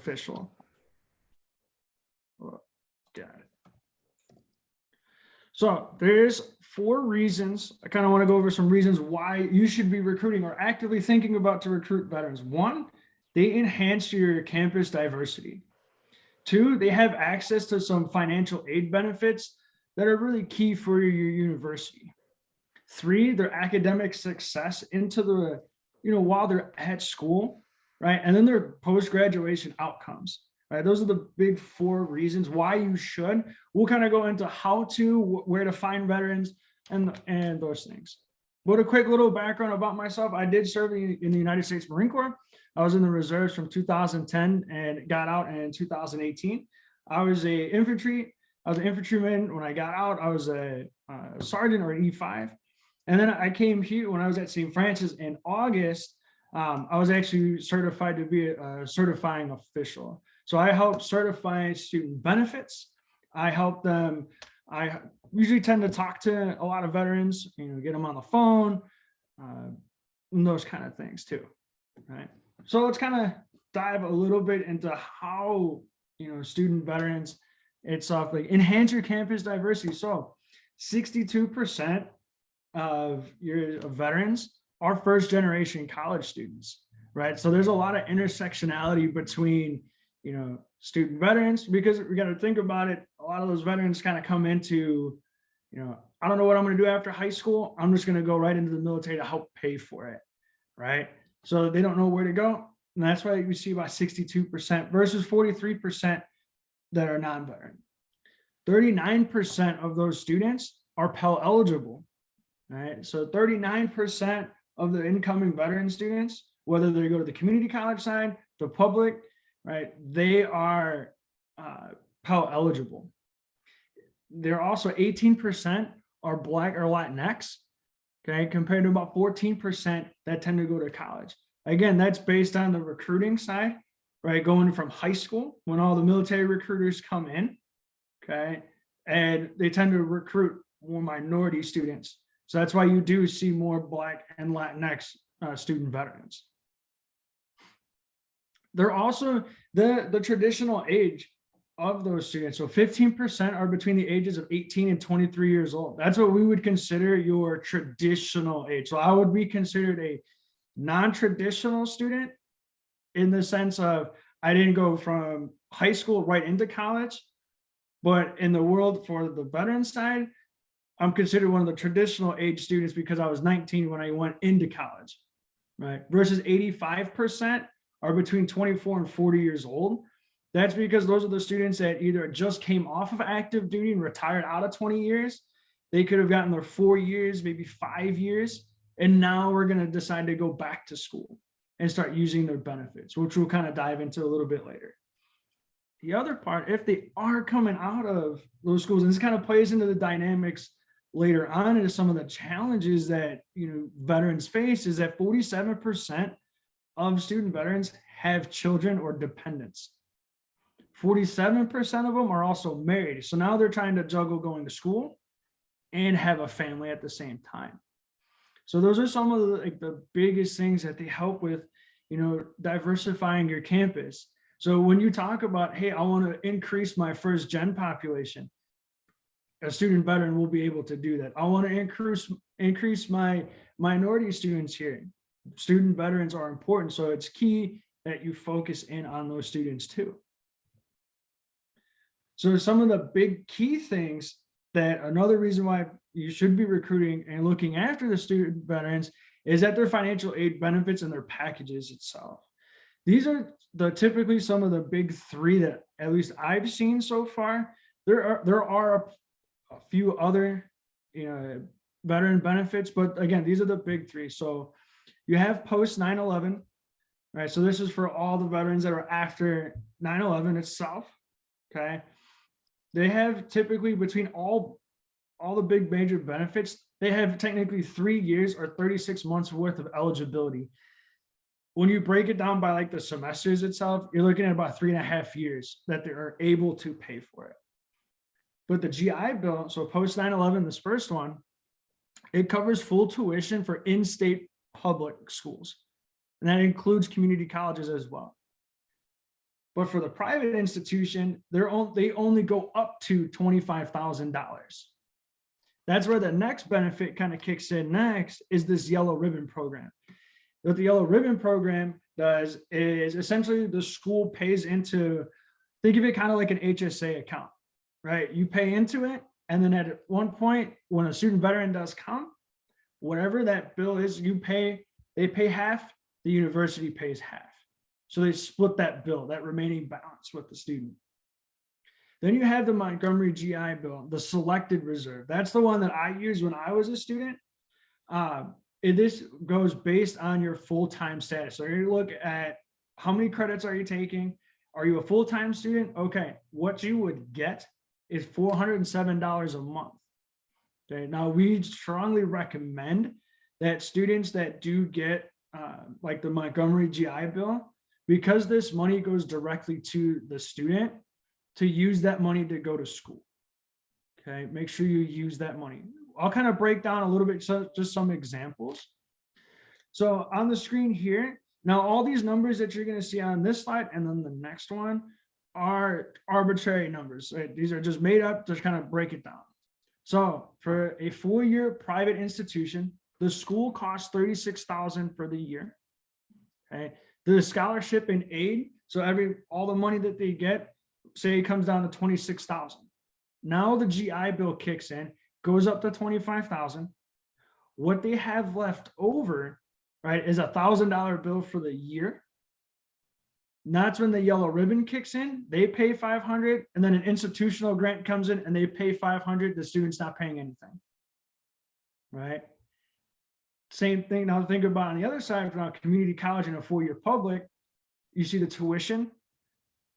official. Oh, got it. So there's 4 reasons. I kind of want to go over some reasons why you should be recruiting or actively thinking about to recruit veterans. 1, they enhance your campus diversity. 2, they have access to some financial aid benefits that are really key for your university. 3, their academic success into the, while they're at school, right? And then their post-graduation outcomes. Right, those are the big 4 reasons why you should. We'll kind of go into how to, where to find veterans, and those things. But a quick little background about myself: I did serve in the United States Marine Corps. I was in the reserves from 2010 and got out in 2018. I was an infantryman when I got out. I was a sergeant or an E5, and then I came here when I was at St. Francis in August. I was actually certified to be a certifying official. So I help certify student benefits. I help them. I usually tend to talk to a lot of veterans, get them on the phone, and those kind of things too, right? So let's kind of dive a little bit into how, student veterans itself, like, enhance your campus diversity. So 62% of your veterans are first generation college students, right? So there's a lot of intersectionality between, student veterans, because we got to think about it. A lot of those veterans kind of come into, I don't know what I'm going to do after high school. I'm just going to go right into the military to help pay for it, right? So they don't know where to go. And that's why you see about 62% versus 43% that are non-veteran. 39% of those students are Pell eligible, right? So 39% of the incoming veteran students, whether they go to the community college side, the public, right, they are Pell eligible. They're also 18% are Black or Latinx, okay, compared to about 14% that tend to go to college. Again, that's based on the recruiting side, right, going from high school when all the military recruiters come in, okay, and they tend to recruit more minority students. So that's why you do see more Black and Latinx student veterans. They're also the traditional age of those students. So 15% are between the ages of 18 and 23 years old. That's what we would consider your traditional age. So I would be considered a non-traditional student in the sense of I didn't go from high school right into college, but in the world for the veteran side, I'm considered one of the traditional age students because I was 19 when I went into college, right? Versus 85% are between 24 and 40 years old. That's because those are the students that either just came off of active duty and retired out of 20 years. They could have gotten their 4 years, maybe 5 years. And now we're going to decide to go back to school and start using their benefits, which we'll kind of dive into a little bit later. The other part, if they are coming out of those schools, and this kind of plays into the dynamics later on into some of the challenges that veterans face, is that 47% of student veterans have children or dependents. 47% of them are also married. So now they're trying to juggle going to school and have a family at the same time. So those are some of the biggest things that they help with, diversifying your campus. So when you talk about, hey, I want to increase my first gen population, a student veteran will be able to do that. I want to increase my minority students here. Student veterans are important. So it's key that you focus in on those students too. So some of the big key things that another reason why you should be recruiting and looking after the student veterans is that their financial aid benefits and their packages itself. These are typically some of the big 3 that at least I've seen so far. There are a few other veteran benefits, but again, these are the big 3. So you have post 9/11, right? So this is for all the veterans that are after 9/11 itself. Okay, they have typically between all the big major benefits, they have technically 3 years or 36 months worth of eligibility. When you break it down by like the semesters itself, you're looking at about 3.5 years that they are able to pay for it. But the GI Bill, so post 9/11, this first one, it covers full tuition for in-state public schools. And that includes community colleges as well. But for the private institution, they only go up to $25,000. That's where the next benefit kind of kicks in next, is this yellow ribbon program. What the yellow ribbon program does is essentially the school pays into, think of it kind of like an HSA account, right? You pay into it, and then at one point when a student veteran does come, whatever that bill is, they pay half, the university pays half. So they split that bill, that remaining balance, with the student. Then you have the Montgomery GI Bill, the selected reserve. That's the one that I used when I was a student. This goes based on your full-time status. So you look at how many credits are you taking? Are you a full-time student? Okay, what you would get is $407 a month. Okay, now we strongly recommend that students that do get like the Montgomery GI Bill, because this money goes directly to the student, to use that money to go to school. Okay, make sure you use that money. I'll kind of break down a little bit, so just some examples. So on the screen here, now all these numbers that you're going to see on this slide and then the next one are arbitrary numbers. Right? These are just made up to kind of break it down. So for a 4-year private institution, the school costs $36,000 for the year. Okay, the scholarship and aid, so all the money that they get, say it comes down to $26,000. Now the GI Bill kicks in, goes up to $25,000. What they have left over, right, is $1,000 bill for the year. And that's when the yellow ribbon kicks in. They pay $500, and then an institutional grant comes in and they pay $500. The student's not paying anything, right? Same thing. Now think about on the other side, for a community college and a 4-year public, you see the tuition,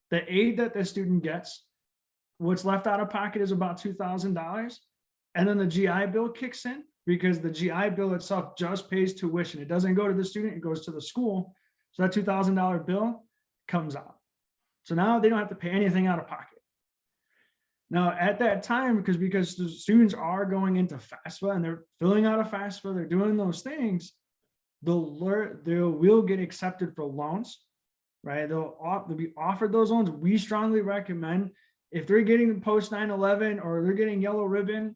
the aid that the student gets. What's left out of pocket is about $2,000. And then the GI Bill kicks in, because the GI Bill itself just pays tuition. It doesn't go to the student, it goes to the school. So that $2,000 bill comes out. So now they don't have to pay anything out of pocket. Now at that time, because the students are going into FAFSA and they're filling out a FAFSA, they're doing they will get accepted for loans, right? They'll be offered those loans. We strongly recommend, if they're getting post 9/11 or they're getting yellow ribbon,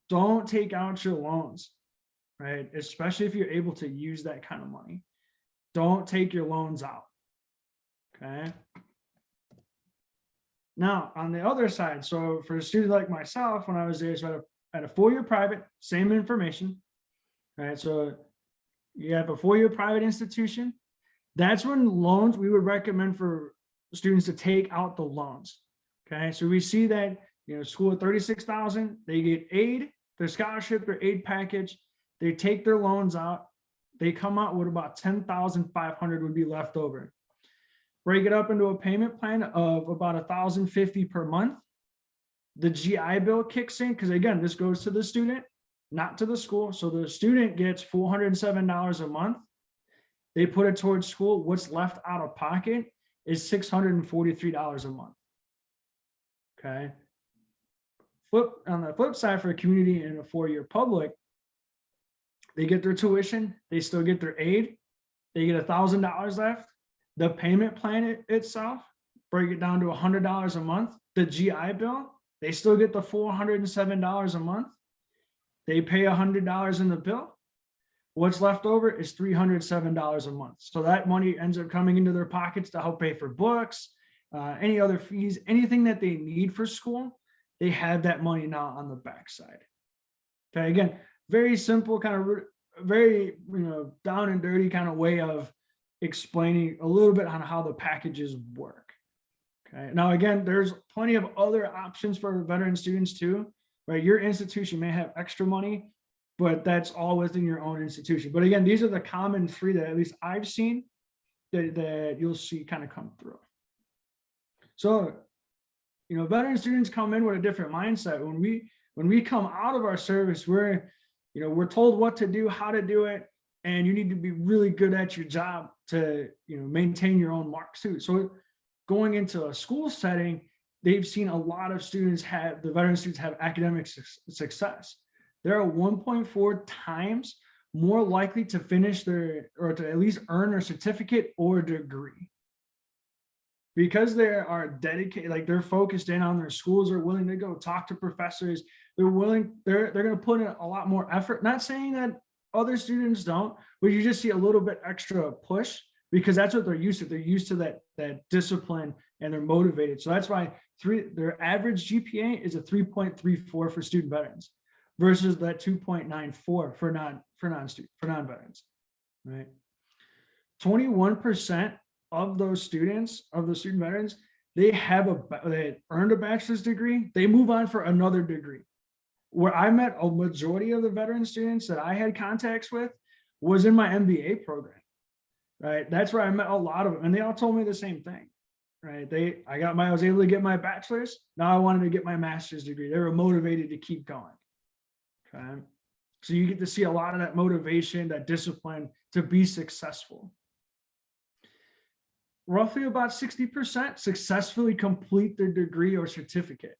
don't take out your loans, right? Especially if you're able to use that kind of money. Don't take your loans out, okay? Now, on the other side, so for a student like myself, when I was there, so at a 4-year private, same information, right? So you have a 4-year private institution. That's when loans, we would recommend for students to take out the loans, okay? So we see that, school at $36,000, they get aid, their scholarship, their aid package, they take their loans out, they come out with about $10,500 would be left over. Break it up into a payment plan of about $1,050 per month. The GI Bill kicks in, because again, this goes to the student, not to the school. So the student gets $407 a month. They put it towards school. What's left out of pocket is $643 a month. Okay. On the flip side, for a community and a 4-year public, they get their tuition, they still get their aid, they get $1,000 left. The payment plan itself, break it down to $100 a month. The GI Bill, they still get the $407 a month. They pay $100 in the bill. What's left over is $307 a month. So that money ends up coming into their pockets to help pay for books, any other fees, anything that they need for school. They have that money now on the backside. Okay, again, very simple, kind of very down and dirty kind of way of explaining a little bit on how the packages work. Okay, now again, there's plenty of other options for veteran students too, right? Your institution may have extra money, but that's all within your own institution. But again, these are the common 3 that at least I've seen that you'll see kind of come through. So, veteran students come in with a different mindset. When we come out of our service, we're told what to do, how to do it, and you need to be really good at your job to, maintain your own marks too. So going into a school setting, they've seen a lot of the veteran students have academic success. They're 1.4 times more likely to finish or to at least earn a certificate or degree. because they are dedicated, like they're focused in on their schools, are willing to go talk to professors. They're going to put in a lot more effort. Not saying that other students don't, but you just see a little bit extra push because that's what they're used to. They're used to that discipline and they're motivated. So that's why their average GPA is a 3.34 for student veterans versus that 2.94 for non-veterans, right? 21% of those students, of the student veterans, they earned a bachelor's degree, they move on for another degree. Where I met a majority of the veteran students that I had contacts with was in my MBA program, right? That's where I met a lot of them, and they all told me the same thing, right? I was able to get my bachelor's. Now I wanted to get my master's degree. They were motivated to keep going. Okay, so you get to see a lot of that motivation, that discipline to be successful. Roughly about 60% successfully complete their degree or certificate,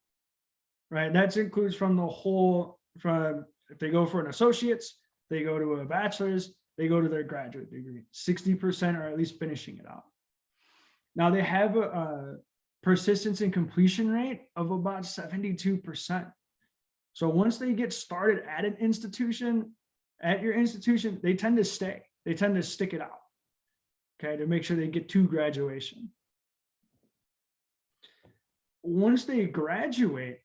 right? That includes from if they go for an associate's, they go to a bachelor's, they go to their graduate degree. 60% are at least finishing it out. Now they have a persistence and completion rate of about 72%. So once they get started at your institution, they tend to stay. They tend to stick it out, okay, to make sure they get to graduation. Once they graduate,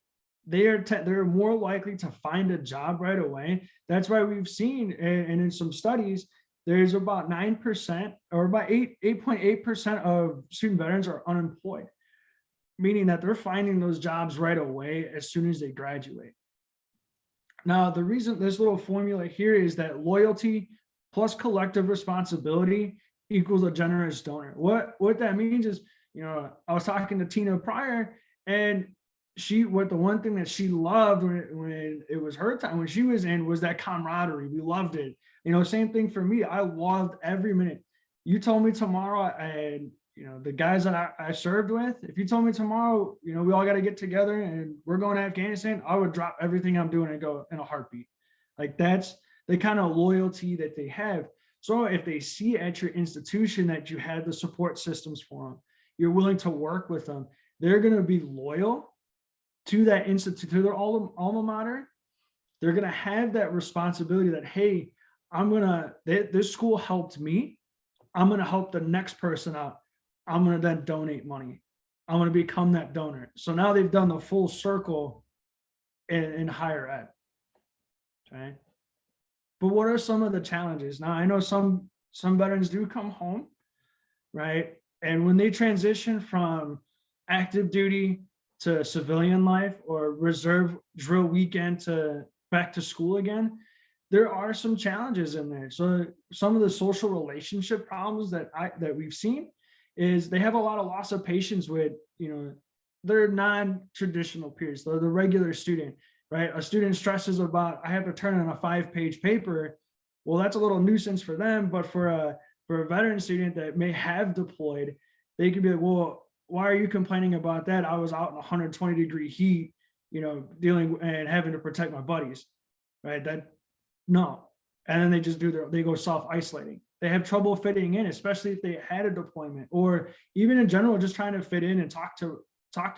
they're more likely to find a job right away. That's why we've seen, and in some studies, there's about 9% or about 8.8% of student veterans are unemployed, meaning that they're finding those jobs right away as soon as they graduate. Now, the reason this little formula here is that loyalty plus collective responsibility equals a generous donor. What that means is, I was talking to Tina prior, and the one thing that she loved when it was her time, when she was in, was that camaraderie. We loved it. Same thing for me. I loved every minute. You told me tomorrow, and the guys that I served with, if you told me tomorrow, we all got to get together and we're going to Afghanistan, I would drop everything I'm doing and go in a heartbeat. Like that's the kind of loyalty that they have. So if they see at your institution that you have the support systems for them, you're willing to work with them, they're going to be loyal to that institute, to their alma mater. They're going to have that responsibility that, hey, this school helped me. I'm going to help the next person out. I'm going to then donate money. I'm going to become that donor. So now they've done the full circle in higher ed. Okay. But what are some of the challenges? Now, I know some veterans do come home, right? And when they transition from active duty to civilian life or reserve drill weekend to back to school again, there are some challenges in there. So some of the social relationship problems that we've seen is they have a lot of loss of patience with, their non-traditional peers, the regular student, right? A student stresses about, I have to turn in a 5-page paper. Well, that's a little nuisance for them, but for a veteran student that may have deployed, they could be like, well, why are you complaining about that? I was out in 120-degree heat, dealing and having to protect my buddies, right? No. And then they just they go self-isolating. They have trouble fitting in, especially if they had a deployment, or even in general, just trying to fit in and talk to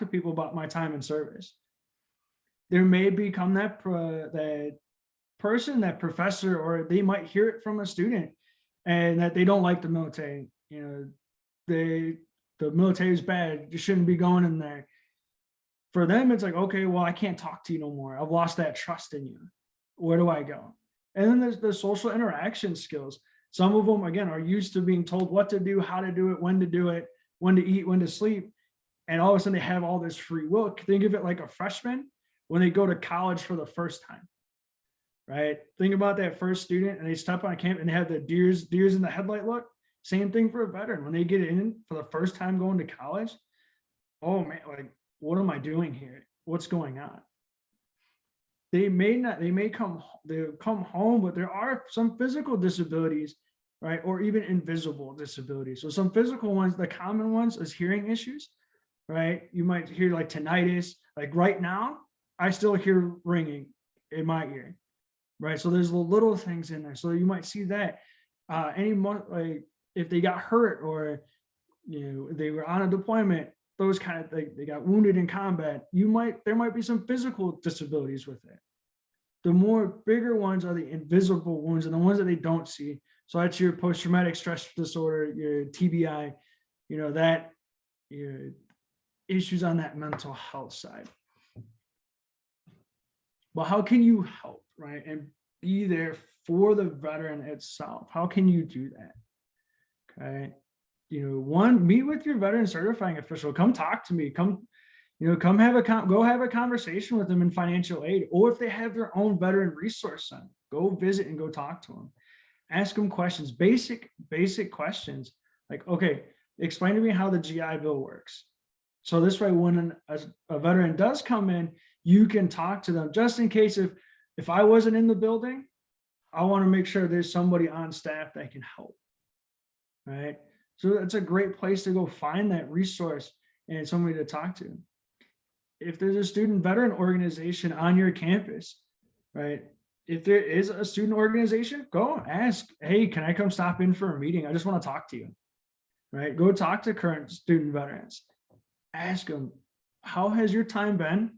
people about my time in service. There may become that person, that professor, or they might hear it from a student, and that they don't like the military. The military is bad. You shouldn't be going in there. For them, it's like, okay, well, I can't talk to you no more. I've lost that trust in you. Where do I go? And then there's the social interaction skills. Some of them, again, are used to being told what to do, how to do it, when to eat, when to sleep. And all of a sudden they have all this free will. Think of it like a freshman when they go to college for the first time, right? Think about that first student and they step on campus and they have the deers in the headlight look. Same thing for a veteran. When they get in for the first time going to college, oh man, like, what am I doing here? What's going on? They come home, but there are some physical disabilities, right? Or even invisible disabilities. So some physical ones, the common ones is hearing issues, right? You might hear like tinnitus. Like right now, I still hear ringing in my ear, right? So there's little things in there. So you might see that like if they got hurt or they were on a deployment, those kind of things, they got wounded in combat. There might be some physical disabilities with it. The more bigger ones are the invisible wounds and the ones that they don't see. So that's your post-traumatic stress disorder, your TBI, that your issues on that mental health side. Well, how can you help, right? And be there for the veteran itself. How can you do that? Okay. One, meet with your veteran certifying official. Come talk to me. Come have a conversation with them in financial aid, or if they have their own veteran resource center, go visit and go talk to them. Ask them questions, basic questions like, okay, explain to me how the GI Bill works. So this way, when a veteran does come in, you can talk to them just in case if I wasn't in the building, I want to make sure there's somebody on staff that can help, right? So that's a great place to go find that resource and somebody to talk to. If there's a student veteran organization on your campus, right? If there is a student organization, go ask, hey, can I come stop in for a meeting? I just want to talk to you, right? Go talk to current student veterans. Ask them, how has your time been?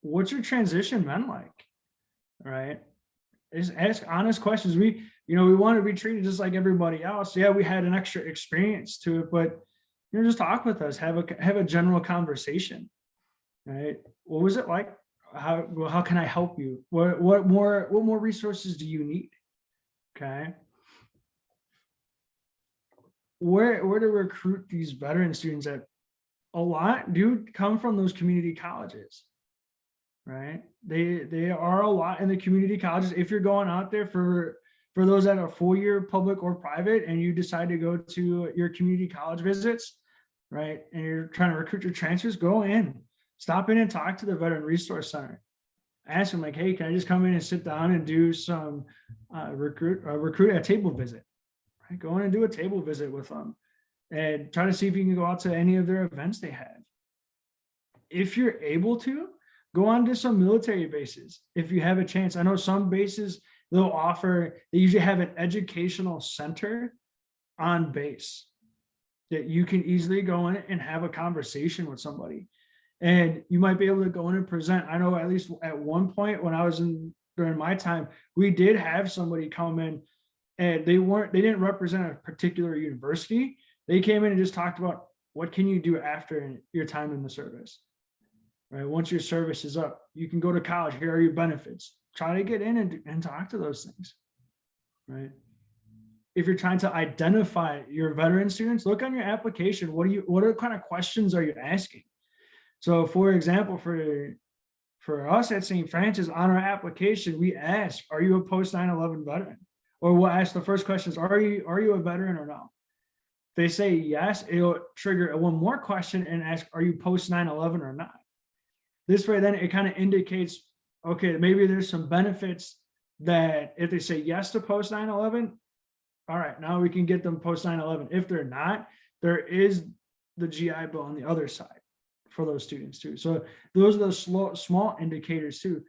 What's your transition been like? Right? Just ask honest questions. We want to be treated just like everybody else. Yeah, we had an extra experience to it, but just talk with us, have a general conversation. Right? What was it like? How can I help you? What more resources do you need? Okay. Where to recruit these veteran students at? A lot do come from those community colleges, right? They are a lot in the community colleges. If you're going out there for those that are full-year public or private, and you decide to go to your community college visits, right? And you're trying to recruit your transfers, go in, stop in and talk to the Veteran Resource Center. Ask them like, hey, can I just come in and sit down and do some recruit a table visit? Right? Go in and do a table visit with them and try to see if you can go out to any of their events they have. If you're able to, go on to some military bases if you have a chance. I know some bases, they usually have an educational center on base that you can easily go in and have a conversation with somebody. And you might be able to go in and present. I know at least at one point when I was during my time, we did have somebody come in and they didn't represent a particular university. They came in and just talked about what can you do after your time in the service, right? Once your service is up, you can go to college. Here are your benefits. Try to get in and talk to those things, right? If you're trying to identify your veteran students, look on your application. What kind of questions are you asking? So for example, for us at St. Francis on our application, we ask, are you a post 9/11 veteran? Or we'll ask the first questions, are you a veteran or no? They say yes, it'll trigger one more question and ask, are you post 9/11 or not? This way, then it kind of indicates, okay, maybe there's some benefits that if they say yes to post 9/11, all right, now we can get them post 9/11. If they're not, there is the GI Bill on the other side for those students too. So those are the small indicators too.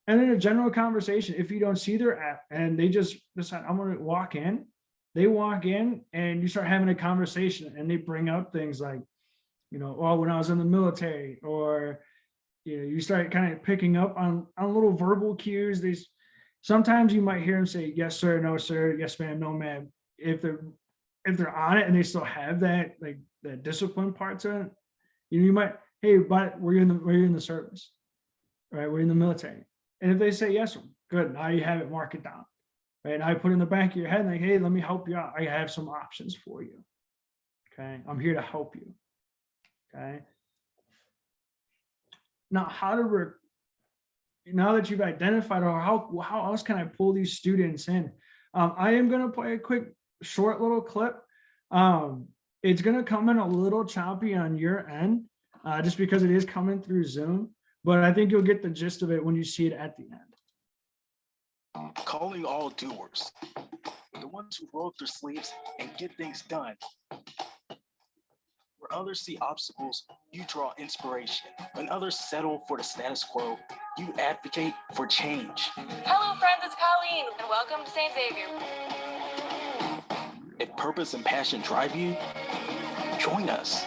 And then a general conversation, if you don't see their app and they just decide, I'm going to walk in, they walk in and you start having a conversation and they bring up things like, well, when I was in the military, or, you start kind of picking up on little verbal cues. Sometimes you might hear them say, yes, sir, no, sir, yes, ma'am, no, ma'am. If they're on it and they still have that, like that discipline part to it, you might, hey, but we're in the service, right? We're in the military. And if they say yes, good, now you have it, mark it down. Right. And I put in the back of your head, like, hey, let me help you out. I have some options for you. Okay. I'm here to help you. Okay. Now, now that you've identified, or how else can I pull these students in? I am going to play a quick, short little clip. It's going to come in a little choppy on your end, just because it is coming through Zoom, but I think you'll get the gist of it when you see it at the end. Calling all doers, the ones who roll up their sleeves and get things done. Where others see obstacles, you draw inspiration. When others settle for the status quo, you advocate for change. Hello friends, it's Colleen, and welcome to St. Xavier. If purpose and passion drive you, Join us.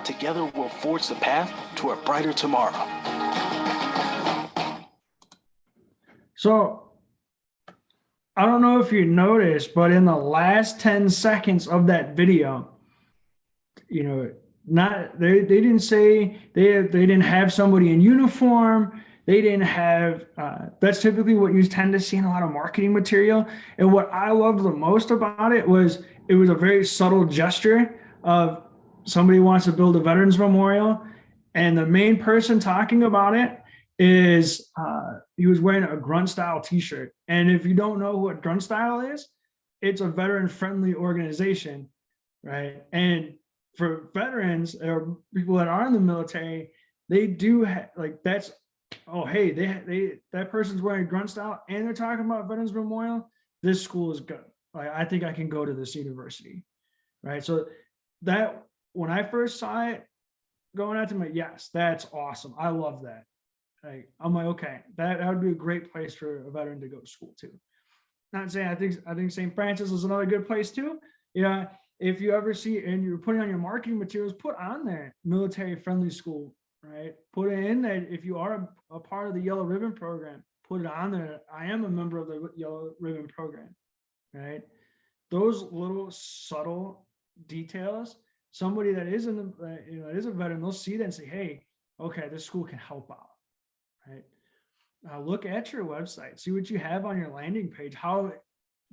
Together, we'll forge the path to a brighter tomorrow. So I don't know if you noticed, but in the last 10 seconds of that video, not they didn't say they didn't have somebody in uniform. They didn't have that's typically what you tend to see in a lot of marketing material. And what I loved the most about it was a very subtle gesture of somebody wants to build a veterans memorial, and the main person talking about it is he was wearing a grunt style t-shirt. And if you don't know what grunt style is, it's a veteran friendly organization, right? And for veterans or people that are in the military, they do like that's, oh hey, they that person's wearing grunt style and they're talking about veterans memorial. This school is good. Like, I think I can go to this university, right? So that when I first saw it going out to my, yes, that's awesome. I love that. Like, I'm like, okay, that would be a great place for a veteran to go to school too. Not saying I think St. Francis is another good place too. If you ever see and you're putting on your marketing materials, put on there military friendly school, right? Put it in there. If you are a part of the Yellow Ribbon program, put it on there. I am a member of the Yellow Ribbon program, right? Those little subtle details, somebody that is in the, that is a veteran, they'll see that and say, hey, okay, this school can help out, right? Look at your website, see what you have on your landing page. How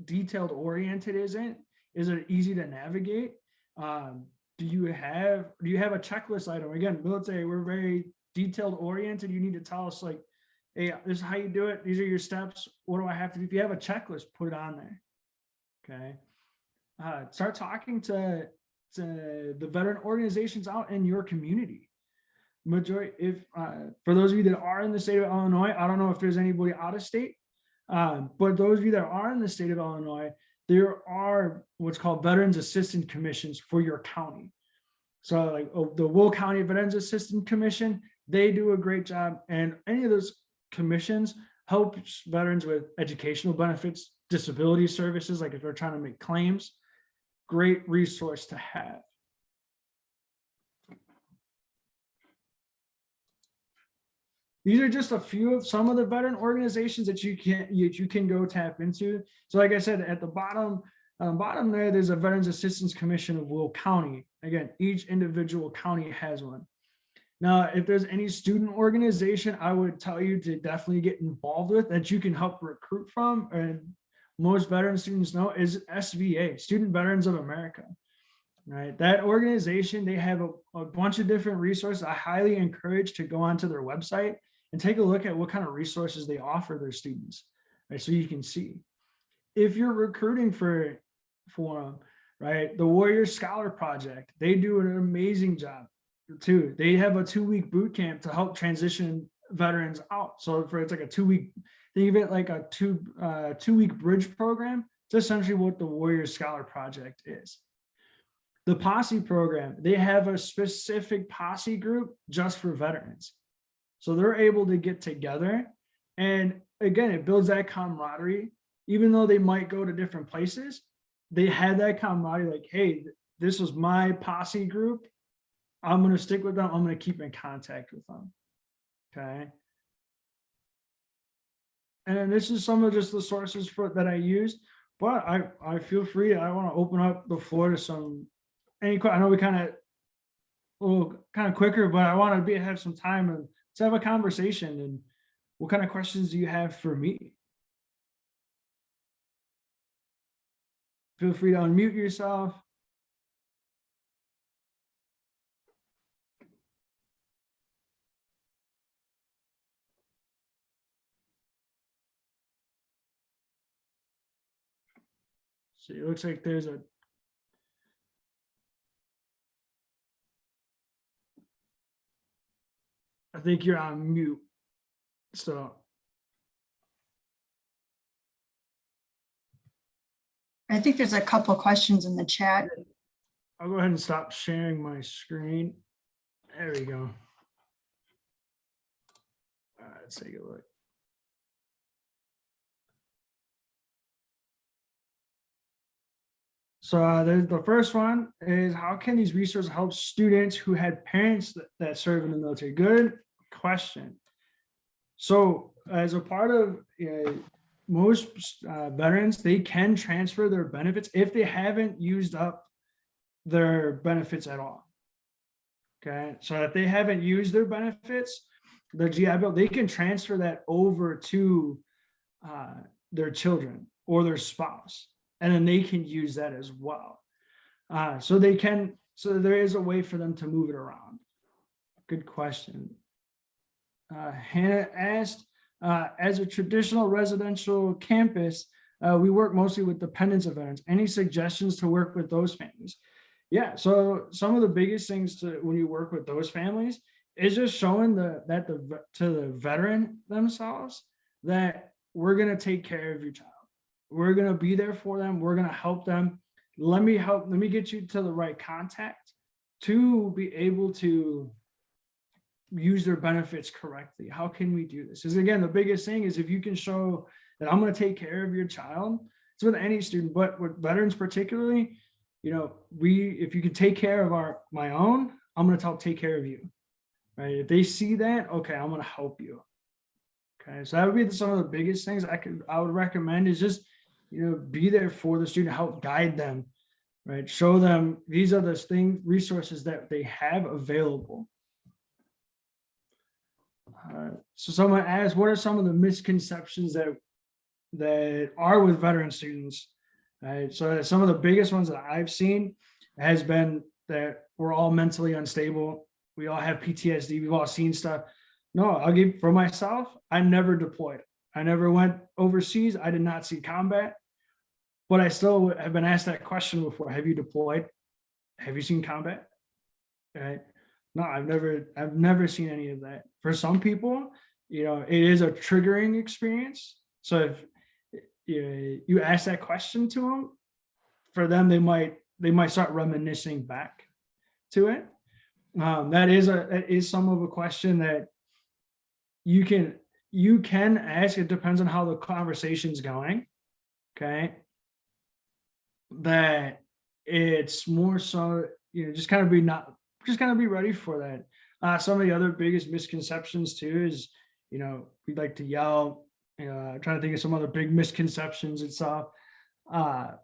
detailed oriented is it? Is it easy to navigate? Do you have a checklist item? Again, military, we're very detailed oriented. You need to tell us like, hey, this is how you do it. These are your steps. What do I have to do? If you have a checklist, put it on there. Okay. Start talking to the veteran organizations out in your community. Majority, for those of you that are in the state of Illinois, I don't know if there's anybody out of state, but those of you that are in the state of Illinois, there are what's called Veterans Assistance Commissions for your county. So like the Will County Veterans Assistance Commission, they do a great job. And any of those commissions helps veterans with educational benefits, disability services, like if they're trying to make claims. Great resource to have. These are just a few of some of the veteran organizations that you can go tap into. So like I said, at the bottom there, there's a Veterans Assistance Commission of Will County. Again, each individual county has one. Now, if there's any student organization, I would tell you to definitely get involved with that you can help recruit from, and most veteran students know, is SVA, Student Veterans of America. Right, that organization, they have a bunch of different resources. I highly encourage to go onto their website and take a look at what kind of resources they offer their students, right? So you can see if you're recruiting for them, right? The Warrior Scholar Project, they do an amazing job too. They have a 2-week boot camp to help transition veterans out. So it's like a 2-week, think of it like a 2-week bridge program. It's essentially what the Warrior Scholar Project is. The Posse program, they have a specific posse group just for veterans. So they're able to get together. And again, it builds that camaraderie. Even though they might go to different places, they have that camaraderie like, hey, this was my posse group. I'm going to stick with them. I'm going to keep in contact with them. Okay. And this is some of just the sources that I used, but I feel free. I want to open up the floor to some, I know we kind of quicker, but I want to have some time and let's have a conversation. And what kind of questions do you have for me? Feel free to unmute yourself. See, it looks like there's I think you're on mute. So I think there's a couple questions in the chat. I'll go ahead and stop sharing my screen. There we go. All right, let's take a look. So the first one is, how can these resources help students who had parents that serve in the military? Good question. So as a part of most veterans, they can transfer their benefits if they haven't used up their benefits at all. Okay, so if they haven't used their benefits, their GI Bill, they can transfer that over to their children or their spouse, and then they can use that as well. So there is a way for them to move it around. Good question. Hannah asked, as a traditional residential campus, we work mostly with dependents of veterans. Any suggestions to work with those families? Yeah, so some of the biggest things when you work with those families is just showing to the veteran themselves that we're going to take care of your child. We're going to be there for them. We're going to help them. Let me get you to the right contact to be able to use their benefits correctly. How can we do this? Because again, the biggest thing is if you can show that I'm going to take care of your child. It's with any student, but with veterans particularly, if you can take care of my own, I'm going to help take care of you, right? If they see that, okay, I'm going to help you. Okay, so that would be some of the biggest things I would recommend is just, be there for the student, help guide them, right? Show them these are the resources that they have available. So someone asked, what are some of the misconceptions that are with veteran students? Right. So some of the biggest ones that I've seen has been that we're all mentally unstable. We all have PTSD. We've all seen stuff. No, I'll give for myself. I never deployed. I never went overseas. I did not see combat, but I still have been asked that question before. Have you deployed? Have you seen combat? Right. No, I've never seen any of that. For some people, it is a triggering experience. So if you ask that question to them, for them, they might start reminiscing back to it. That is some of a question that you can ask. It depends on how the conversation's going. Okay. That it's more so, just kind of be ready for that. Some of the other biggest misconceptions too is, we like to yell. I'm trying to think of some other big misconceptions and stuff that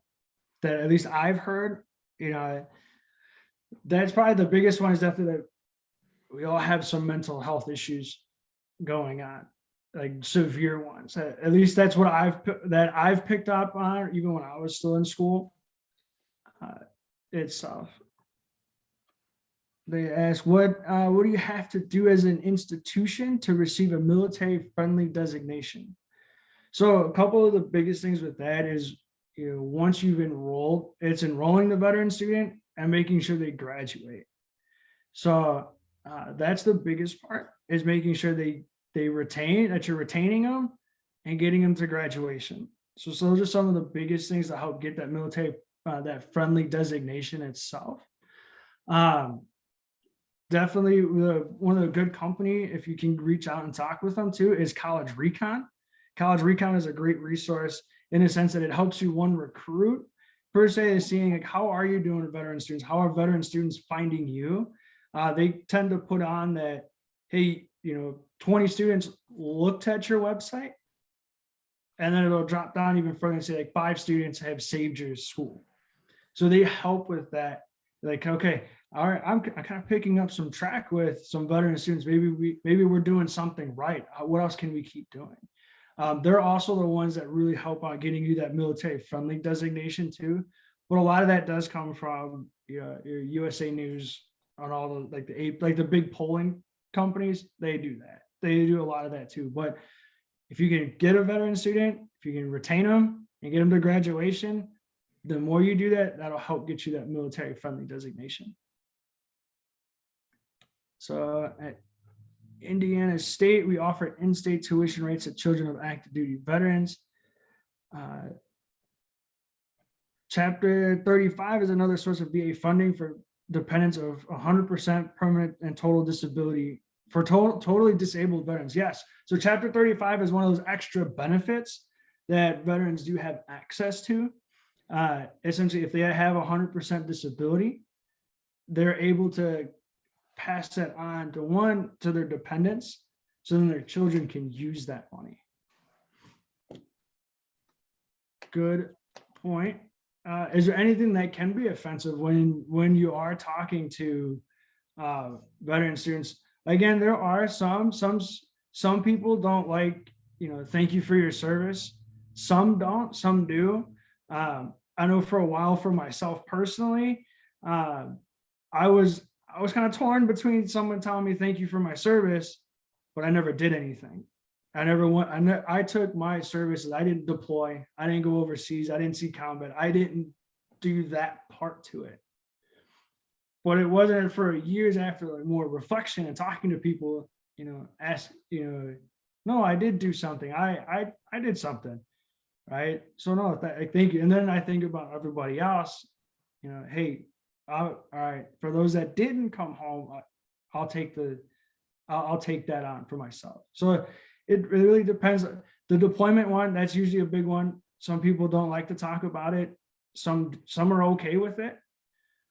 at least I've heard. That's probably the biggest one is definitely that we all have some mental health issues going on, like severe ones. At least that's what I've picked up on, even when I was still in school itself. They ask, what do you have to do as an institution to receive a military-friendly designation? So a couple of the biggest things with that is, once you've enrolled, it's enrolling the veteran student and making sure they graduate. So that's the biggest part, is making sure that you're retaining them and getting them to graduation. So those are some of the biggest things that help get that military, that friendly designation itself. Definitely one of the good company, if you can reach out and talk with them too, is College Recon. College Recon is a great resource in the sense that it helps you recruit per se, is seeing like, how are you doing with veteran students? How are veteran students finding you? They tend to put on that, hey, 20 students looked at your website, and then it'll drop down even further and say like 5 students have saved your school. So they help with that. Like, okay, all right, I'm kind of picking up some track with some veteran students. Maybe we're doing something right. What else can we keep doing? They're also the ones that really help out getting you that military friendly designation too. But a lot of that does come from your USA News on all the big polling companies. They do that. They do a lot of that too. But if you can get a veteran student, if you can retain them and get them to graduation, the more you do that, that'll help get you that military friendly designation. So at Indiana State, we offer in-state tuition rates to children of active duty veterans. Chapter 35 is another source of VA funding for dependents of 100% permanent and total disability for totally disabled veterans. Yes. So Chapter 35 is one of those extra benefits that veterans do have access to. essentially, if they have 100% disability, they're able to pass that on to their dependents, so then their children can use that money. Good point. Is there anything that can be offensive when you are talking to veteran students? Again, there are some people don't like, thank you for your service. Some don't, some do. I know for a while for myself personally, I was kind of torn between someone telling me thank you for my service, but I never did anything. I took my services. I didn't deploy. I didn't go overseas. I didn't see combat. I didn't do that part to it. But it wasn't for years after more reflection and talking to people, ask, no, I did do something. I did something. Right. So no, thank you. And then I think about everybody else, hey, all right, for those that didn't come home, I'll take that on for myself. So it really depends. The deployment one, that's usually a big one. Some people don't like to talk about it. Some are okay with it.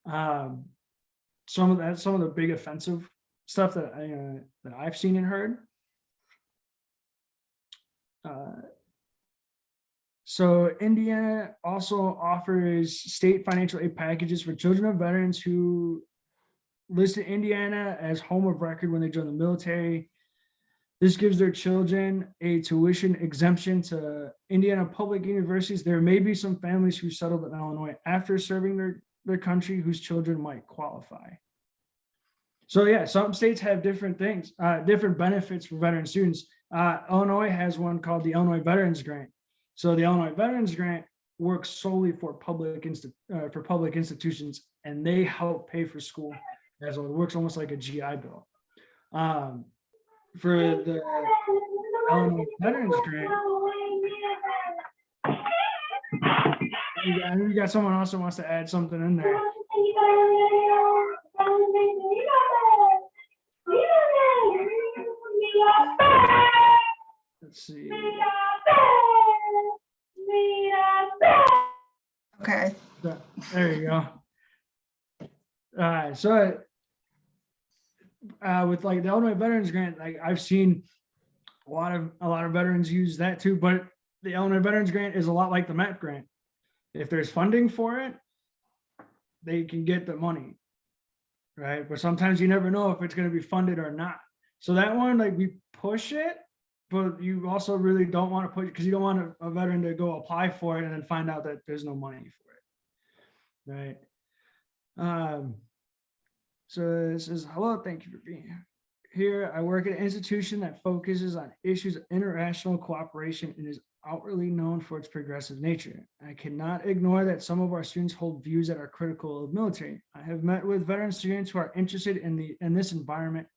Some of the big offensive stuff that I've seen and heard. So Indiana also offers state financial aid packages for children of veterans who listed Indiana as home of record when they join the military. This gives their children a tuition exemption to Indiana public universities. There may be some families who settled in Illinois after serving their country whose children might qualify. So yeah, some states have different things, different benefits for veteran students. Illinois has one called the Illinois Veterans Grant. So the Illinois Veterans Grant works solely for public institutions, and they help pay for school as well. It works almost like a GI Bill. For the Illinois Veterans Grant, you got someone else who wants to add something in there. Let's see. Okay. There you go. So with like the Illinois Veterans Grant, like I've seen a lot of veterans use that too, but the Illinois Veterans Grant is a lot like the MET grant. If there's funding for it, they can get the money, right? But sometimes you never know if it's going to be funded or not. So that one, like we push it, but you also really don't want to push it because you don't want a veteran to go apply for it and then find out that there's no money for it, right? So this is, hello, thank you for being here. I work at an institution that focuses on issues of international cooperation and is outwardly known for its progressive nature. I cannot ignore that some of our students hold views that are critical of military. I have met with veteran students who are interested in this environment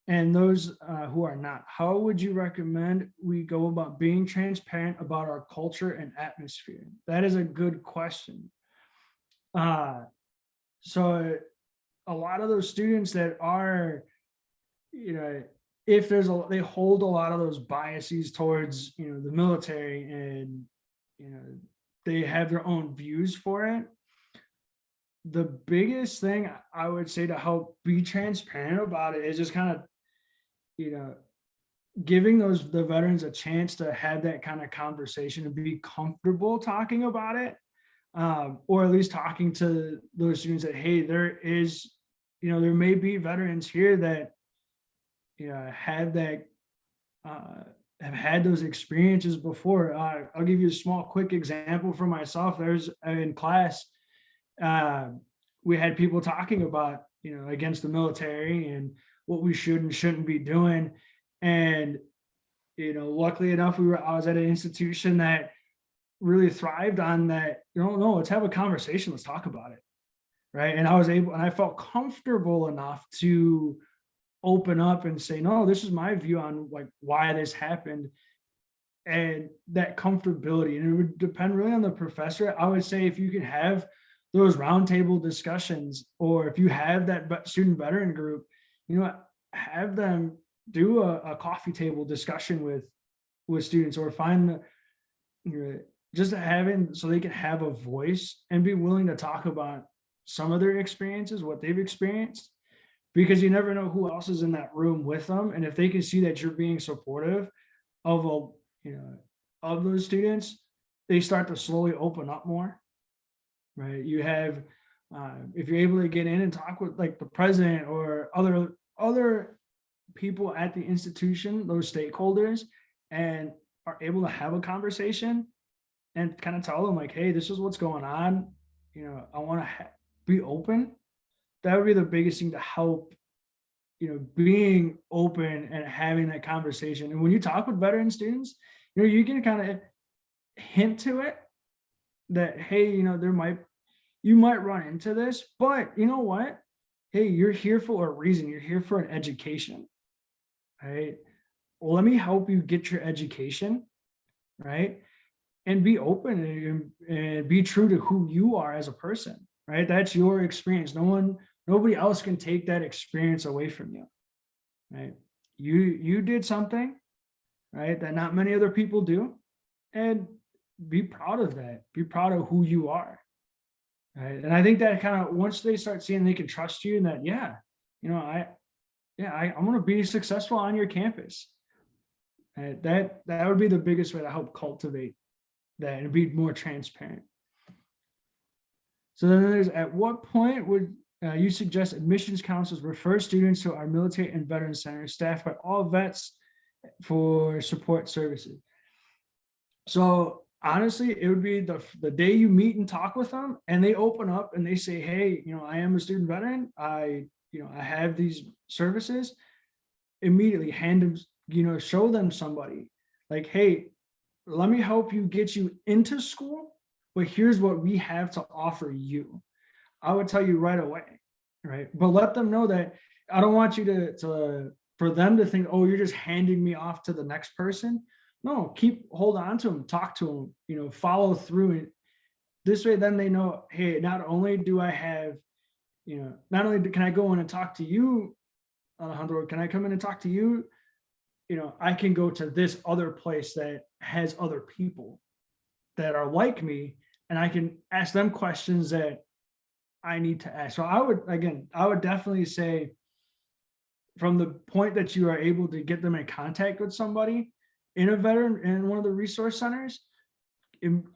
and those who are not. How would you recommend we go about being transparent about our culture and atmosphere? That is a good question. So a lot of those students that are, if they hold a lot of those biases towards, the military and, they have their own views for it. The biggest thing I would say to help be transparent about it is just kind of, giving the veterans a chance to have that kind of conversation and be comfortable talking about it. Or at least talking to those students that, hey, there is, there may be veterans here that, have had those experiences before. I'll give you a small, quick example for myself. There's in class, we had people talking about, against the military and what we should and shouldn't be doing. And, luckily enough, I was at an institution that really thrived on that. No, let's have a conversation. Let's talk about it. Right. And I felt comfortable enough to open up and say, no, this is my view on like why this happened. And that comfortability, and it would depend really on the professor. I would say if you can have those roundtable discussions, or if you have that student veteran group, have them do a coffee table discussion with students, or find just having, so they can have a voice and be willing to talk about some of their experiences, what they've experienced, because you never know who else is in that room with them. And if they can see that you're being supportive of of those students, they start to slowly open up more, right? You have, if you're able to get in and talk with like the president or other people at the institution, those stakeholders, and are able to have a conversation and kind of tell them like, hey, this is what's going on. I want to be open. That would be the biggest thing to help, being open and having that conversation. And when you talk with veteran students, you can kind of hint to it that, hey, you might run into this, but you know what? Hey, you're here for a reason. You're here for an education, right? Well, let me help you get your education, right? And be open and be true to who you are as a person, right? That's your experience. Nobody else can take that experience away from you, right? You did something, right, that not many other people do, and be proud of that. Be proud of who you are, right? And I think that kind of, once they start seeing they can trust you, and that, I'm going to be successful on your campus. Right? That would be the biggest way to help cultivate that and be more transparent. So then there's, at what point would you suggest admissions counselors refer students to our military and veteran centers staffed by all vets for support services? So honestly, it would be the day you meet and talk with them and they open up and they say, hey, I am a student veteran. I have these services. Immediately hand them, show them somebody like, hey, let me help you get you into school, but here's what we have to offer you. I would tell you right away, right? But let them know that I don't want you to for them to think, oh, you're just handing me off to the next person. No, hold on to them, talk to them, follow through it. This way, then they know, hey, not only do I have, not only can I go in and talk to you, Alejandro, can I come in and talk to you? I can go to this other place that has other people that are like me, and I can ask them questions that I need to ask. So I would definitely say, from the point that you are able to get them in contact with somebody in a veteran in one of the resource centers,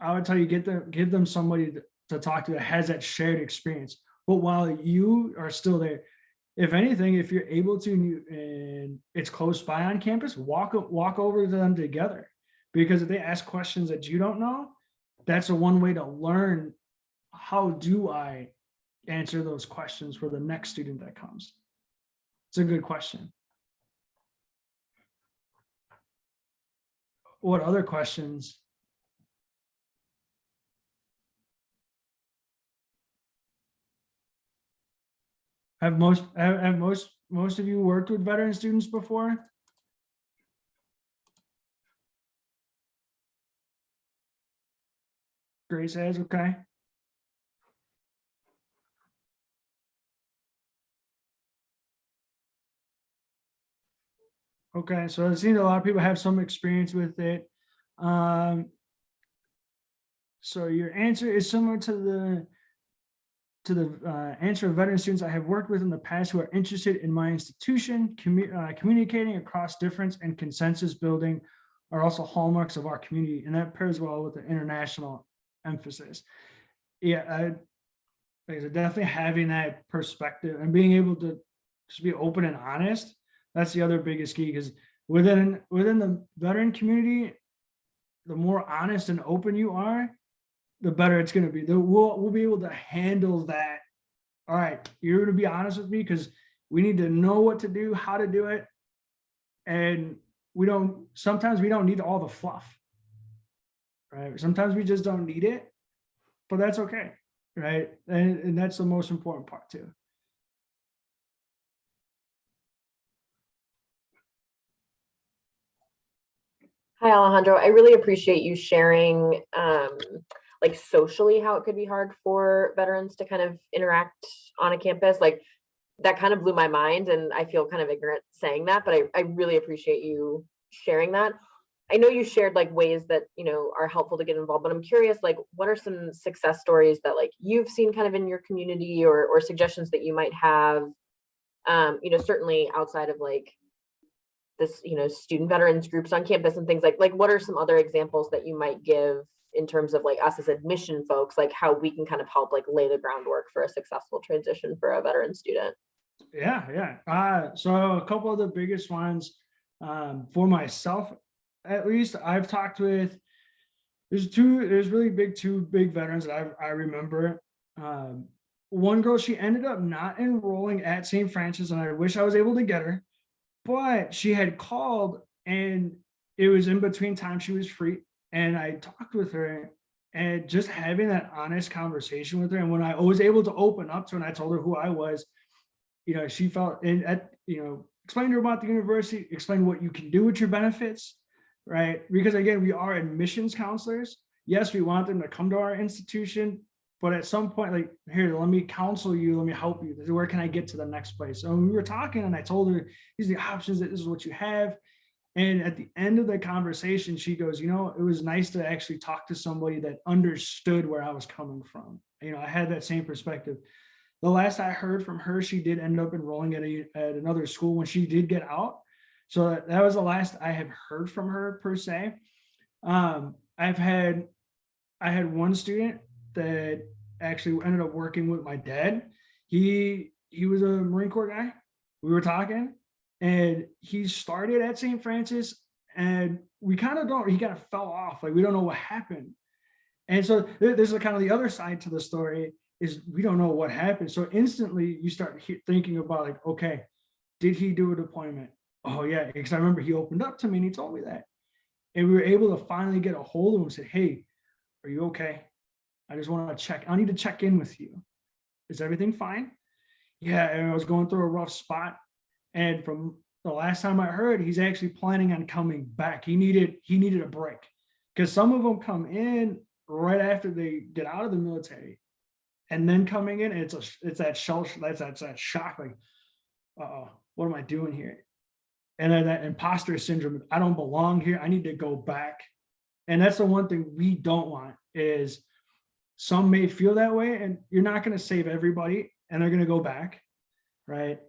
I would tell you, give them somebody to talk to that has that shared experience. But while you are still there, if anything, if you're able to and it's close by on campus, walk over to them together, because if they ask questions that you don't know, that's one way to learn, how do I answer those questions for the next student that comes. It's a good question. What other questions? Have most of you worked with veteran students before? Grace has, okay. Okay, so it seems a lot of people have some experience with it. So your answer is similar to the answer of veteran students I have worked with in the past who are interested in my institution. Communicating across difference and consensus building are also hallmarks of our community, and that pairs well with the international emphasis. Yeah, definitely having that perspective and being able to just be open and honest. That's the other biggest key, because within the veteran community, the more honest and open you are, the better it's going to be. We'll be able to handle that. All right, you're going to be honest with me because we need to know what to do, how to do it. And sometimes we don't need all the fluff, right? Sometimes we just don't need it, but that's okay, right? And that's the most important part too. Hi, Alejandro. I really appreciate you sharing like socially how it could be hard for veterans to kind of interact on a campus. Like that kind of blew my mind, and I feel kind of ignorant saying that, but I really appreciate you sharing that. I know you shared like ways that, are helpful to get involved, but I'm curious, like, what are some success stories that like you've seen kind of in your community, or suggestions that you might have, certainly outside of like this, student veterans groups on campus and things like what are some other examples that you might give in terms of like us as admission folks, like how we can kind of help like lay the groundwork for a successful transition for a veteran student? Yeah. So a couple of the biggest ones, for myself, at least, I've talked with, there's really two big veterans that I remember. One girl, she ended up not enrolling at St. Francis, and I wish I was able to get her, but she had called and it was in between time she was free. And I talked with her and just having that honest conversation with her. And when I was able to open up to her and I told her who I was, she felt, and explain to her about the university, explain what you can do with your benefits, right? Because again, we are admissions counselors. Yes, we want them to come to our institution, but at some point, like, here, let me counsel you, let me help you. Where can I get to the next place? So we were talking and I told her, these are the options, that this is what you have. And at the end of the conversation, she goes, it was nice to actually talk to somebody that understood where I was coming from. I had that same perspective. The last I heard from her, she did end up enrolling at another school when she did get out. So that was the last I have heard from her per se. I had one student that actually ended up working with my dad. He was a Marine Corps guy. We were talking, and he started at St. Francis, and he kind of fell off. Like, we don't know what happened. And so there's kind of the other side to the story, is we don't know what happened. So instantly you start thinking about like, okay, did he do a deployment? Oh yeah, because I remember he opened up to me and he told me that. And we were able to finally get a hold of him and said, hey, are you okay? I just want to check. I need to check in with you. Is everything fine? Yeah, and I was going through a rough spot. And from the last time I heard, he's actually planning on coming back. He needed a break, because some of them come in right after they get out of the military, and then coming in, it's that shell, that's that shock, like, what am I doing here? And then that imposter syndrome, I don't belong here, I need to go back. And that's the one thing we don't want, is some may feel that way, and you're not going to save everybody and they're going to go back, right?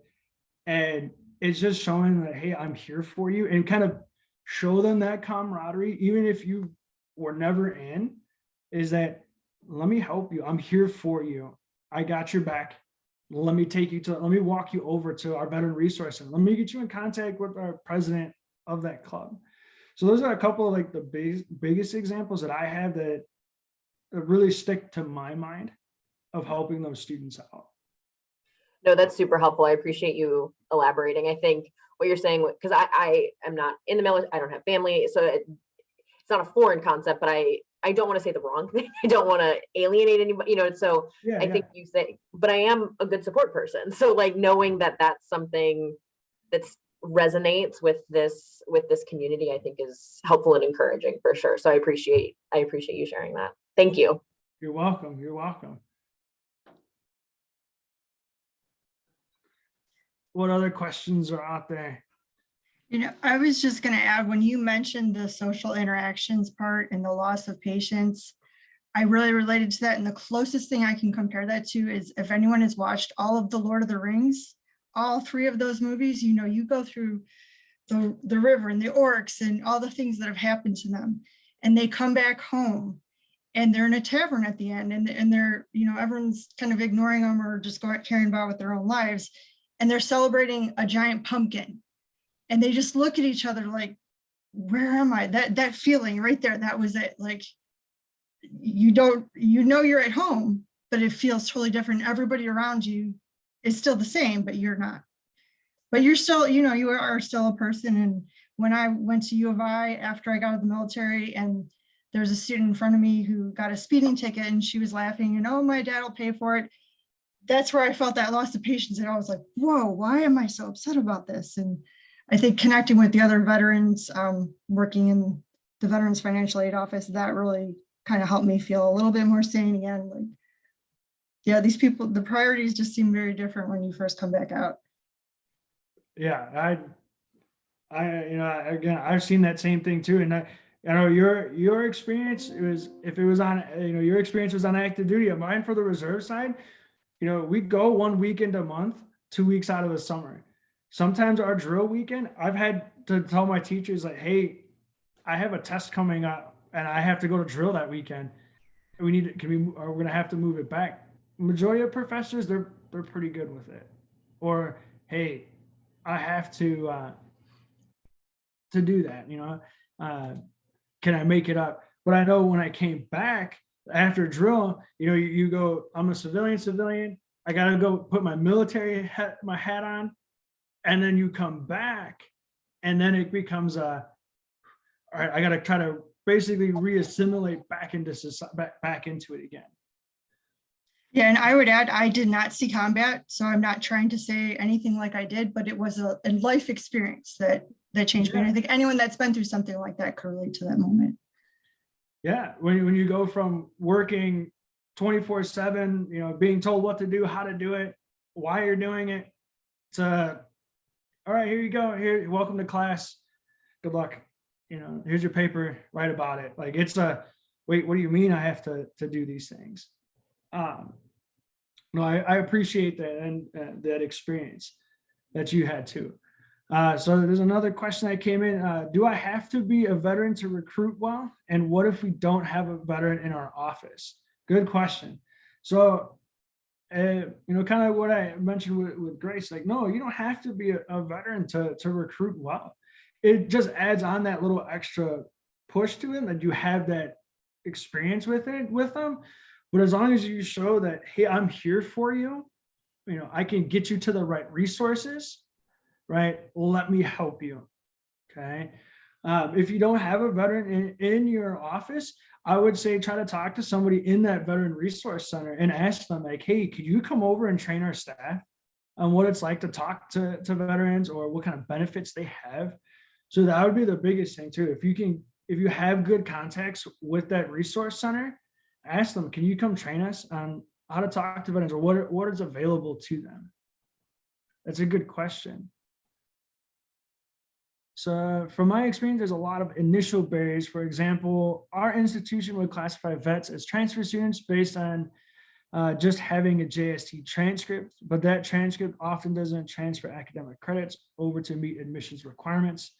And it's just showing that, hey, I'm here for you, and kind of show them that camaraderie, even if you were never in, is that, let me help you, I'm here for you, I got your back. Let me walk you over to our veteran resource center. Let me get you in contact with our president of that club. So those are a couple of like the biggest examples that I have that really stick to my mind of helping those students out. No, that's super helpful. I appreciate you elaborating. I think what you're saying, because I am not in the military, I don't have family, so it's not a foreign concept, but I don't want to say the wrong thing. I don't want to alienate anybody, so Yeah, I think you say, but I am a good support person. So like knowing that that's something that resonates with this community, I think is helpful and encouraging for sure. So I appreciate you sharing that. Thank you. You're welcome. You're welcome. What other questions are out there? I was just going to add, when you mentioned the social interactions part and the loss of patience, I really related to that. And the closest thing I can compare that to is, if anyone has watched all of the Lord of the Rings, all three of those movies, you go through the river and the orcs and all the things that have happened to them, and they come back home and they're in a tavern at the end, and they're, everyone's kind of ignoring them or just carrying about with their own lives. And they're celebrating a giant pumpkin. And they just look at each other like, where am I? That feeling right there, that was it. Like, you're at home, but it feels totally different. Everybody around you is still the same, but you're not. But you're still, you are still a person. And when I went to U of I after I got out of the military, and there's a student in front of me who got a speeding ticket, and she was laughing, and, oh, my dad will pay for it. That's where I felt that loss of patience. And I was like, whoa, why am I so upset about this? And I think connecting with the other veterans, working in the Veterans Financial Aid Office, that really kind of helped me feel a little bit more sane again. Like, yeah, these people, the priorities just seem very different when you first come back out. Yeah, Again, I've seen that same thing too. And I know your experience was, if it was on, your experience was on active duty. Mine for the reserve side, we go 1 weekend a month, 2 weeks out of the summer. Sometimes our drill weekend, I've had to tell my teachers like, hey, I have a test coming up and I have to go to drill that weekend. We need it. We're going to have to move it back. Majority of professors, they're pretty good with it. Or, hey, I have to do that, can I make it up? But I know when I came back after drill, you go, I'm a civilian. I got to go put my military hat on. And then you come back and then it becomes all right, I got to try to basically reassimilate back into back into it again. Yeah, and I would add, I did not see combat, so I'm not trying to say anything like I did, but it was a life experience that changed me. And I think anyone that's been through something like that could relate to that moment. Yeah, when you go from working 24/7, being told what to do, how to do it, why you're doing it, to all right, here you go. Here, welcome to class. Good luck. Here's your paper. Write about it. Like it's wait, what do you mean I have to do these things? No, I appreciate that and that experience that you had too. So there's another question that came in. Do I have to be a veteran to recruit well? And what if we don't have a veteran in our office? Good question. So, kind of what I mentioned with Grace, like, no, you don't have to be a veteran to recruit well. It just adds on that little extra push to it that you have that experience with them. But as long as you show that, hey, I'm here for you, I can get you to the right resources, right? Let me help you. Okay. If you don't have a veteran in your office, I would say try to talk to somebody in that veteran resource center and ask them like, hey, could you come over and train our staff on what it's like to talk to veterans or what kind of benefits they have? So that would be the biggest thing too. If you have good contacts with that resource center, ask them, can you come train us on how to talk to veterans or what is available to them? That's a good question. So from my experience, there's a lot of initial barriers. For example, our institution would classify vets as transfer students based on just having a JST transcript, but that transcript often doesn't transfer academic credits over to meet admissions requirements.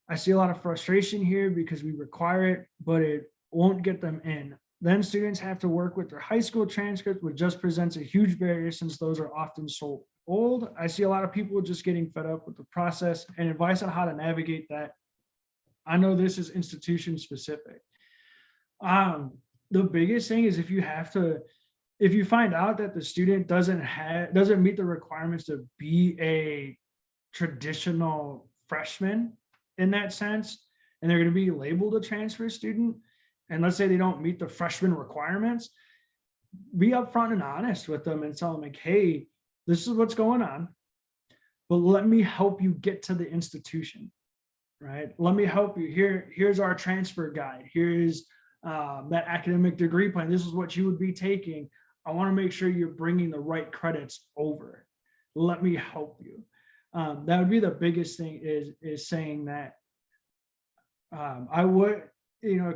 I see a lot of frustration here because we require it, but it won't get them in. Then students have to work with their high school transcript, which just presents a huge barrier since those are often so old. I see a lot of people just getting fed up with the process and advice on how to navigate that. I know this is institution specific. The biggest thing is if you find out that the student doesn't meet the requirements to be a traditional freshman in that sense, and they're going to be labeled a transfer student, and let's say they don't meet the freshman requirements, be upfront and honest with them and tell them like, hey, this is what's going on, but let me help you get to the institution, right? Let me help you. Here's our transfer guide. Here's that academic degree plan. This is what you would be taking. I want to make sure you're bringing the right credits over. Let me help you. That would be the biggest thing is saying that. I would,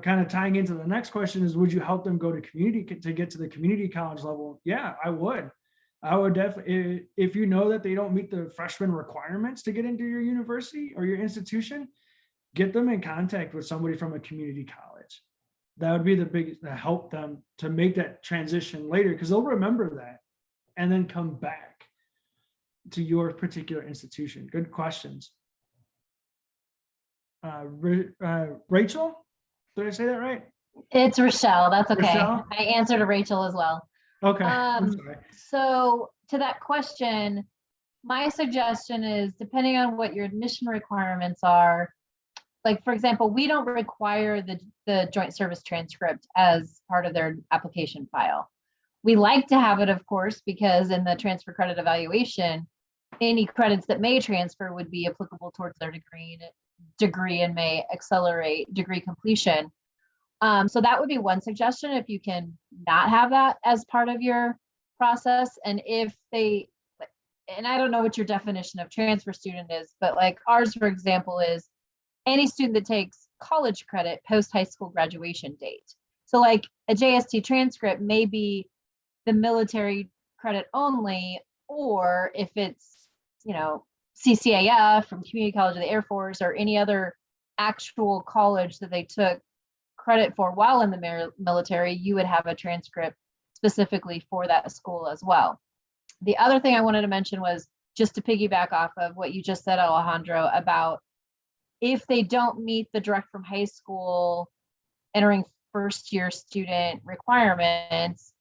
kind of tying into the next question is, would you help them go to to get to the community college level? Yeah, I would. I would definitely, if you know that they don't meet the freshman requirements to get into your university or your institution, get them in contact with somebody from a community college. That would be the biggest to help them to make that transition later, because they'll remember that and then come back to your particular institution. Good questions. Rachel, did I say that right? It's Rochelle. That's okay. Rochelle? I answered to Rachel as well. Okay. I'm sorry. So to that question, my suggestion is, depending on what your admission requirements are, like, for example, we don't require the joint service transcript as part of their application file. We like to have it, of course, because in the transfer credit evaluation, any credits that may transfer would be applicable towards their degree and may accelerate degree completion. So that would be one suggestion, if you can not have that as part of your process. And if and I don't know what your definition of transfer student is, but like ours, for example, is any student that takes college credit post high school graduation date. So like a JST transcript may be the military credit only, or if it's, you know, CCAF from Community College of the Air Force or any other actual college that they took credit for while in the military, you would have a transcript specifically for that school as well. The other thing I wanted to mention was just to piggyback off of what you just said, Alejandro, about if they don't meet the direct from high school entering first year student requirements,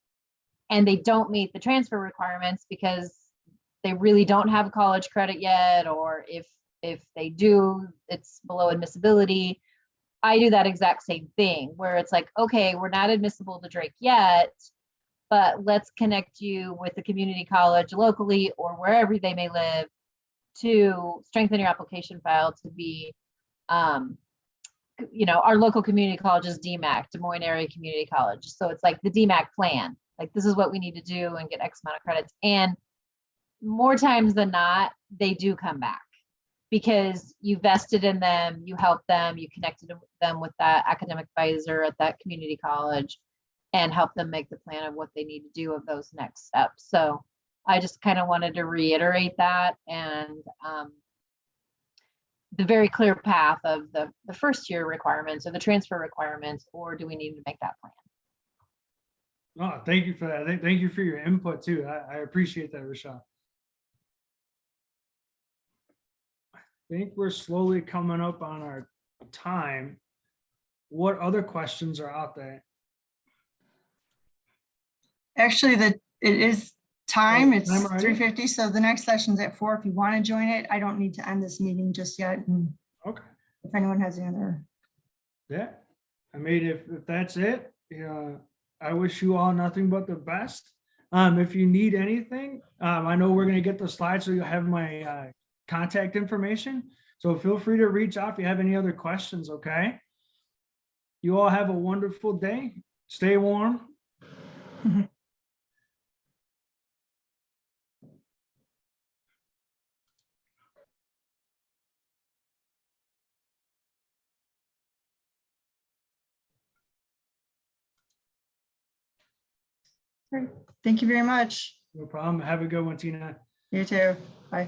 and they don't meet the transfer requirements because they really don't have college credit yet, or if they do, it's below admissibility. I do that exact same thing where it's like, okay, we're not admissible to Drake yet, but let's connect you with the community college locally or wherever they may live to strengthen your application file to be, you know, our local community college is DMAC, Des Moines Area Community College. So it's like the DMAC plan. Like, this is what we need to do and get X amount of credits. And more times than not, they do come back because you vested in them, you helped them, you connected them with that academic advisor at that community college and help them make the plan of what they need to do of those next steps. So I just kind of wanted to reiterate that, and the very clear path of the first year requirements or the transfer requirements, or do we need to make that plan? Oh, thank you for that. Thank you for your input too. I appreciate that, Rashad. I think we're slowly coming up on our time. What other questions are out there? Actually, it is time. Oh, It's time already? 3:50, so the next session's at 4. If you want to join it, I don't need to end this meeting just yet. And Okay. if anyone has any other. Yeah. I mean, if that's it, I wish you all nothing but the best. If you need anything, I know we're going to get the slides, so you'll have my contact information. So feel free to reach out if you have any other questions, okay? You all have a wonderful day. Stay warm. Great. Thank you very much. No problem. Have a good one, Tina. You too. Bye.